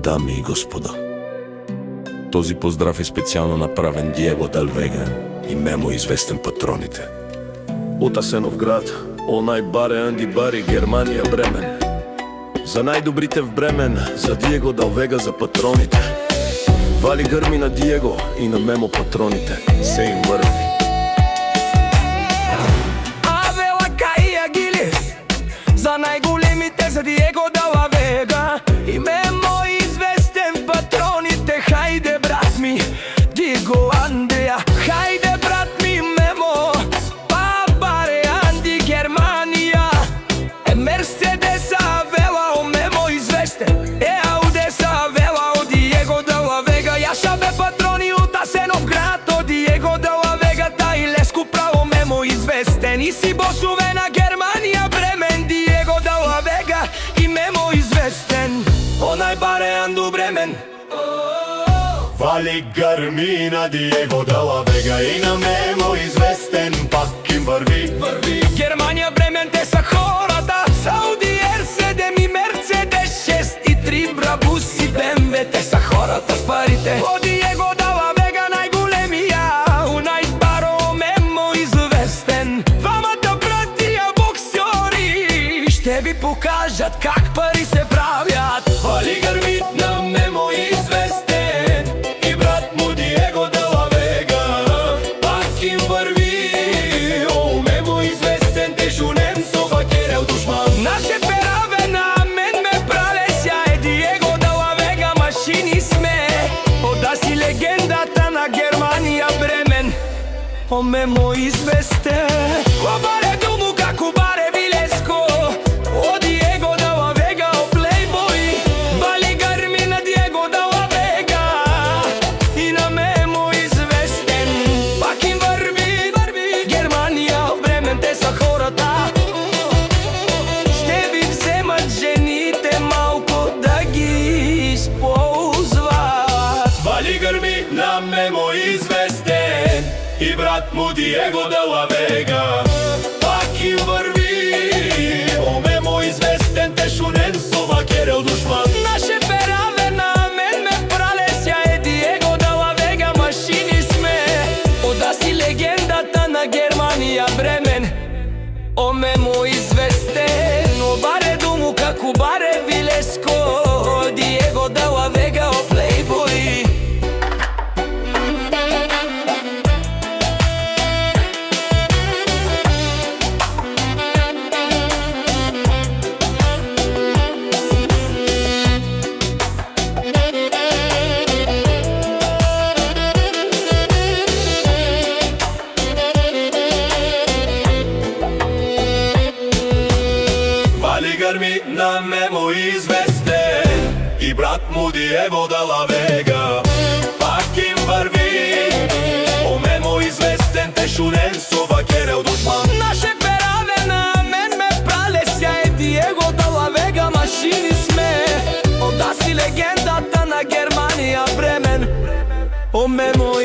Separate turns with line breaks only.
Дами и господа, този поздрав е специјално направен Диего Дел Вега и Мемо, известен Патроните. Од Асеновград, онај баре Анди Бари, Германија, Бремен. За најдобрите в Бремен, за Диего Дел Вега, за Патроните. Вали грми на Диего и на Мемо Патроните, се им върви.
Авела Каија Гили, за најголемите, за Диего Дел Вега и Мемо, известен Патроните. Хајде брат ми, Диего Андреја, хајде брат ми Мемо, па баре Анди Германија. Мерседес Авела, о Мемо известен, Аудес Авела, о Диего Дел Вега. Јаша бе Патрони од Асеновград, о Диего Дел Вега, тај леску право Мемо известен. И си босове на Германија, Бремен, Диего Дел Вега и Мемо известен. Онај баре Анду Бремен.
Вали грми на Диего Дел Вега и на Мемо известен, пак им върви.
Германија, Бремен, те са хората. Сауди R7 и Мерцедес 6 и 3 Брабус и БМВ, те са хората с парите. О Диего Дел Вега најголемија, онај баро Мемо известен. Двамата братија боксери ще ви покажат как пари се правят.
Вали грми на Мемо известен и брат му Диего Дел Вега, пак им върви. О, Мемо известен, те шунем со вакерел душман.
Наше пераве на мен ме пралеся, е Диего Дел Вега, машини сме. Ода си легендата на Германија, Бремен, о Мемо известен. Кобаре дому како баре Вилеско, о Диего Дел Вега, о плейбој. Вали грми на Диего Дел Вега и на Мемо известен, пак им върви. Германија, Бремен, те са хората. Ще ви вземат жените малко да ги използват.
Вали грми на Мемо известен и брат му Диего Дел Вега, пак им върви. О, Мемо известен, те шунен со вакерел душман.
Наше пераве на мен ме пралеся, е Диего Дел Вега, машини сме. Ода си легендата на Германија, Бремен, о Мемо известен. О баре дому како баре Вилеско, о Диего Дел Вега, о плейбој.
Вали грми на Мемо известен и брат му Диего Дел Вега, пак им върви. О, Мемо известен, те шунен со вакерел душман.
Наше пераве на мен ме пралеся, е Диего Дел Вега, машини сме. Ода си легендата на Германија, Бремен, о Мемо